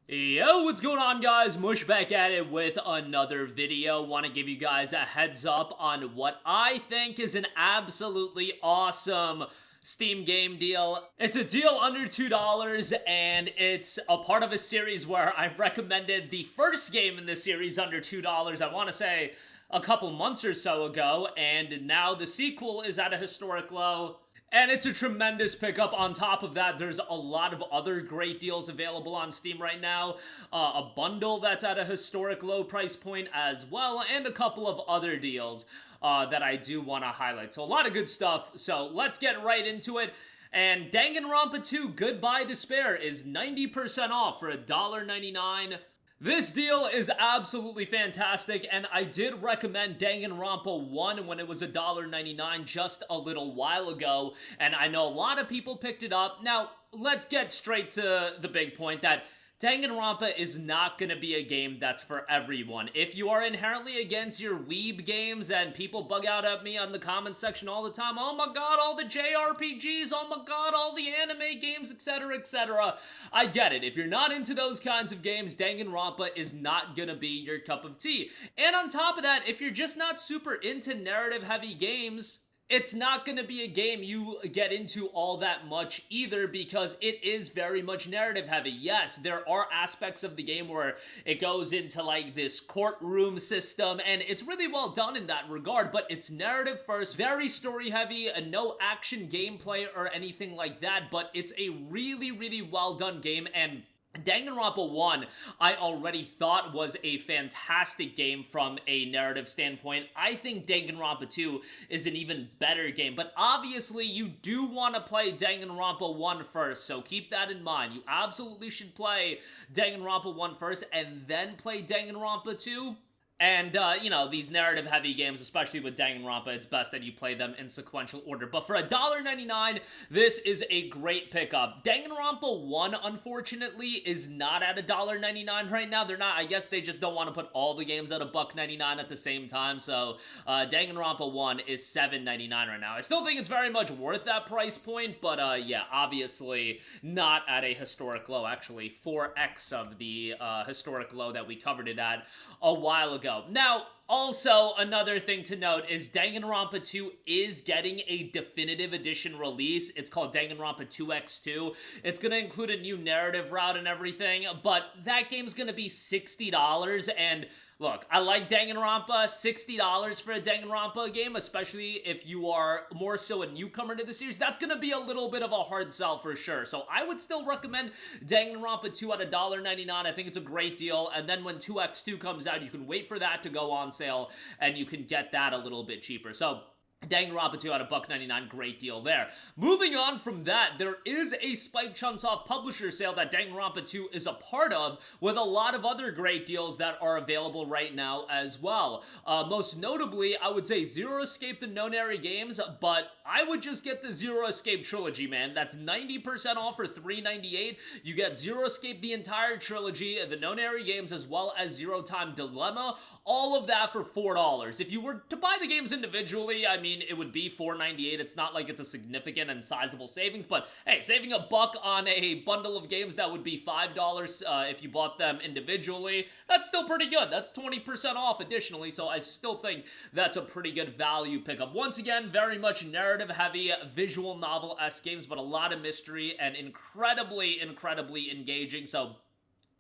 Yo, what's going on, guys? Mush back at it with another video. Want to give you guys a heads up on what I think is an absolutely awesome Steam game deal. It's a deal under $2, and it's a part of a series where I've recommended the first game in the series under $2, I want to say a couple months or so ago, and now the sequel is at a historic low. And it's a tremendous pickup. On top of that, there's a lot of other great deals available on Steam right now. A bundle that's at a historic low price point as well, and a couple of other deals that I do want to highlight. So a lot of good stuff. So let's get right into it. And Danganronpa 2 Goodbye Despair is 90% off for $1.99. This deal is absolutely fantastic, and I did recommend Danganronpa 1 when it was $1.99 just a little while ago, and I know a lot of people picked it up. Now, let's get straight to the big point that Danganronpa is not going to be a game that's for everyone. If you are inherently against your weeb games, and people bug out at me on the comment section all the time, oh my god, all the JRPGs, oh my god, all the anime games, etc., etc. I get it. If you're not into those kinds of games, Danganronpa is not going to be your cup of tea. And on top of that, if you're just not super into narrative-heavy games, it's not going to be a game you get into all that much either, because it is very much narrative heavy. Yes, there are aspects of the game where it goes into like this courtroom system, and it's really well done in that regard, but it's narrative first, very story heavy, and no action gameplay or anything like that, but it's a really, really well done game. And Danganronpa 1, I already thought was a fantastic game from a narrative standpoint. I think Danganronpa 2 is an even better game, but obviously you do want to play Danganronpa 1 first, so keep that in mind. You absolutely should play Danganronpa 1 first and then play Danganronpa 2. And, you know, these narrative-heavy games, especially with Danganronpa, it's best that you play them in sequential order. But for $1.99, this is a great pickup. Danganronpa 1, unfortunately, is not at $1.99 right now. They're not, I guess they just don't want to put all the games at $1.99 at the same time. So, Danganronpa 1 is $7.99 right now. I still think it's very much worth that price point, but, yeah, obviously not at a historic low. Actually, 4x of the historic low that we covered it at a while ago. Now, also, another thing to note is Danganronpa 2 is getting a definitive edition release. It's called Danganronpa 2x2. It's going to include a new narrative route and everything, but that game's going to be $60, and look, I like Danganronpa. $60 for a Danganronpa game, especially if you are more so a newcomer to the series, that's going to be a little bit of a hard sell for sure. So I would still recommend Danganronpa 2 at $1.99. I think it's a great deal. And then when 2x2 comes out, you can wait for that to go on sale, and you can get that a little bit cheaper. So Danganronpa 2 at $1.99, great deal there. Moving on from that, there is a Spike Chunsoft publisher sale that Danganronpa 2 is a part of, with a lot of other great deals that are available right now as well. Most notably, I would say Zero Escape the Nonary games, but I would just get the Zero Escape Trilogy, man. That's 90% off for $3.98. You get Zero Escape the entire trilogy, the Nonary games, as well as Zero Time Dilemma, all of that for $4. If you were to buy the games individually, I mean, it would be $4.98. It's not like it's a significant and sizable savings, but hey, saving $1 on a bundle of games that would be $5 if you bought them individually, that's still pretty good. That's 20% off additionally, so I still think that's a pretty good value pickup. Once again, very much narrative-heavy, visual novel-esque games, but a lot of mystery and incredibly, incredibly engaging, so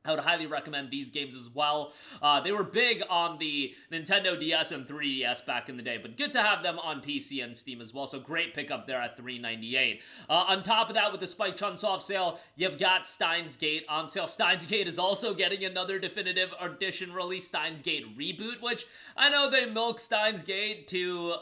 I would highly recommend these games as well. They were big on the Nintendo DS and 3DS back in the day, but good to have them on PC and Steam as well, so great pickup there at $3.98. On top of that, with the Spike Chunsoft sale, you've got Steins Gate on sale. Steins Gate is also getting another definitive edition release, Steins Gate Reboot, which I know they milk Steins Gate to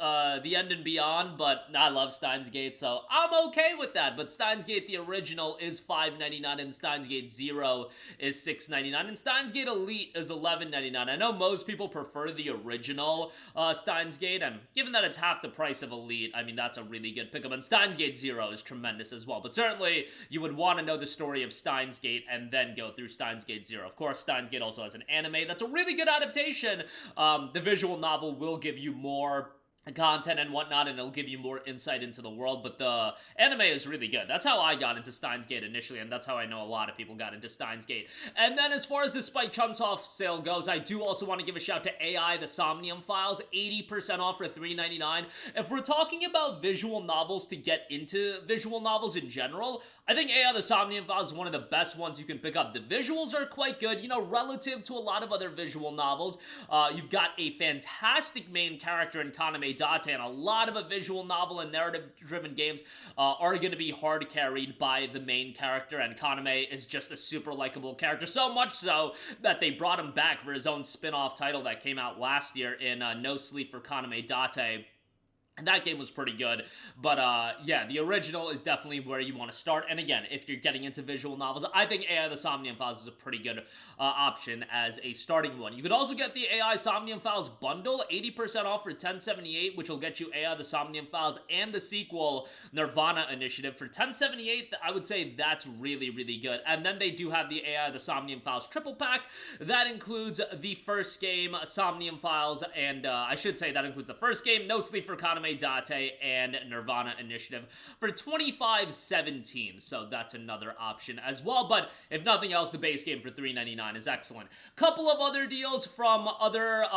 the end and beyond, but I love Steins Gate, so I'm okay with that. But Steins Gate, the original, is $5.99, and Steins Gate Zero is $6.99, and Steins Gate Elite is $11.99. I know most people prefer the original Steins Gate, and given that it's half the price of Elite, I mean, that's a really good pickup, and Steins Gate Zero is tremendous as well, but certainly you would want to know the story of Steins Gate and then go through Steins Gate Zero. Of course, Steins Gate also has an anime that's a really good adaptation. The visual novel will give you more content and whatnot, and it'll give you more insight into the world. But the anime is really good. That's how I got into Steins Gate initially, and that's how I know a lot of people got into Steins Gate. And then as far as the Spike Chunsoft sale goes, I do also want to give a shout to AI the Somnium Files, 80% off for $3.99. If we're talking about visual novels to get into visual novels in general, I think AI the Somnium Files is one of the best ones you can pick up. The visuals are quite good, you know, relative to a lot of other visual novels. You've got a fantastic main character in Kaname Date, and a lot of a visual novel and narrative-driven games are going to be hard carried by the main character, and Kaname is just a super likable character, so much so that they brought him back for his own spin-off title that came out last year in No Sleep for Kaname Date. And that game was pretty good, but yeah, the original is definitely where you want to start. And again, if you're getting into visual novels, I think AI the Somnium Files is a pretty good option as a starting one. You could also get the AI Somnium Files bundle, 80% off for $10.78, which will get you AI the Somnium Files and the sequel Nirvana Initiative for $10.78. I would say that's really, really good. And then they do have the AI the Somnium Files triple pack. That includes the first game, Somnium Files, and I should say that includes the first game, No Sleep for Kaname Date, and Nirvana Initiative for $25.17. So that's another option as well. But if nothing else, the base game for $3.99 is excellent. Couple of other deals from other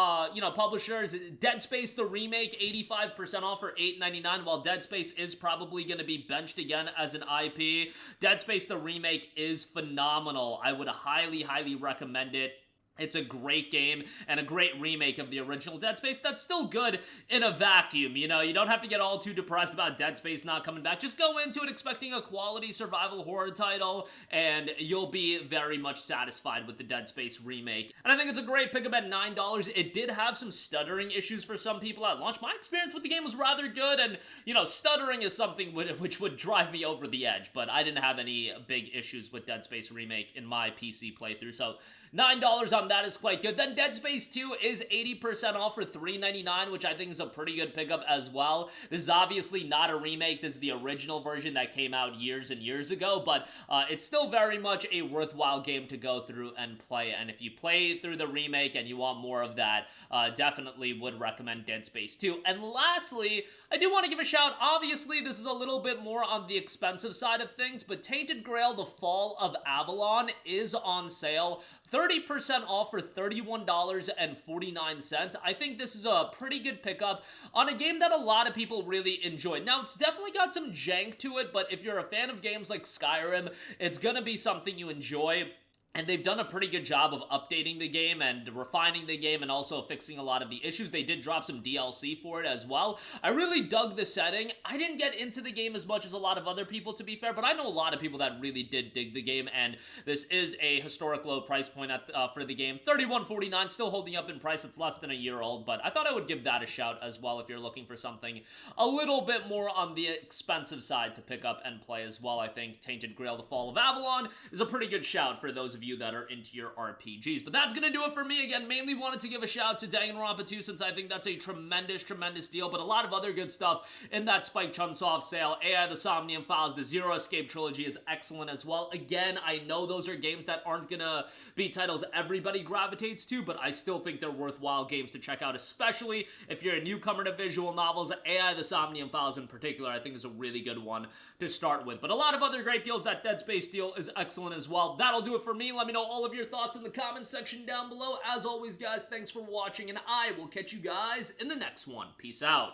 publishers. Dead Space the remake, 85% off for $8.99. While Dead Space is probably going to be benched again as an IP, Dead Space the remake is phenomenal. I would highly, highly recommend it. It's a great game and a great remake of the original Dead Space that's still good in a vacuum. You know, you don't have to get all too depressed about Dead Space not coming back. Just go into it expecting a quality survival horror title, and you'll be very much satisfied with the Dead Space remake. And I think it's a great pickup at $9. It did have some stuttering issues for some people at launch. My experience with the game was rather good, and, you know, stuttering is something which would drive me over the edge, but I didn't have any big issues with Dead Space remake in my PC playthrough, so $9 on that is quite good. Then Dead Space 2 is 80% off for $3.99, which I think is a pretty good pickup as well. This is obviously not a remake. This is the original version that came out years and years ago, but it's still very much a worthwhile game to go through and play. And if you play through the remake and you want more of that, definitely would recommend Dead Space 2. And lastly, I do want to give a shout. Obviously, this is a little bit more on the expensive side of things, but Tainted Grail, The Fall of Avalon is on sale. 30% off for $31.49. I think this is a pretty good pickup on a game that a lot of people really enjoy. Now, it's definitely got some jank to it, but if you're a fan of games like Skyrim, it's gonna be something you enjoy. And they've done a pretty good job of updating the game and refining the game and also fixing a lot of the issues. They did drop some DLC for it as well. I really dug the setting. I didn't get into the game as much as a lot of other people, to be fair, but I know a lot of people that really did dig the game, and this is a historic low price point for the game. $31.49, still holding up in price. It's less than a year old, but I thought I would give that a shout as well if you're looking for something a little bit more on the expensive side to pick up and play as well. I think Tainted Grail, The Fall of Avalon is a pretty good shout for those of you that are into your RPGs. But that's gonna do it for me. Again, mainly wanted to give a shout to Danganronpa 2 since I think that's a tremendous deal, but a lot of other good stuff in that Spike Chunsoft sale. AI the Somnium Files, the Zero Escape Trilogy is excellent as well. Again, I know those are games that aren't gonna be titles everybody gravitates to, but I still think they're worthwhile games to check out, especially if you're a newcomer to visual novels. AI the Somnium Files in particular, I think is a really good one to start with. But a lot of other great deals. That Dead Space deal is excellent as well. That'll do it for me. Let me know all of your thoughts in the comments section down below. As always, guys, thanks for watching, and I will catch you guys in the next one. Peace out.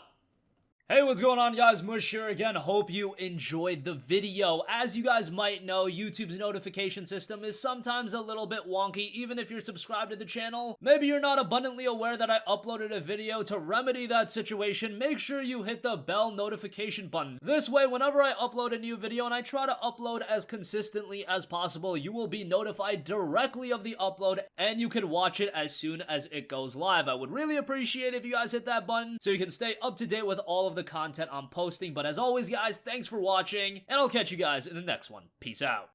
Hey, what's going on, guys? Mush here again. Hope you enjoyed the video. As you guys might know, YouTube's notification system is sometimes a little bit wonky, even if you're subscribed to the channel. Maybe you're not abundantly aware that I uploaded a video. To remedy that situation, make sure you hit the bell notification button. This way, whenever I upload a new video, and I try to upload as consistently as possible, you will be notified directly of the upload, and you can watch it as soon as it goes live. I would really appreciate if you guys hit that button so you can stay up to date with all of the content I'm posting. But as always, guys, thanks for watching, and I'll catch you guys in the next one. Peace out.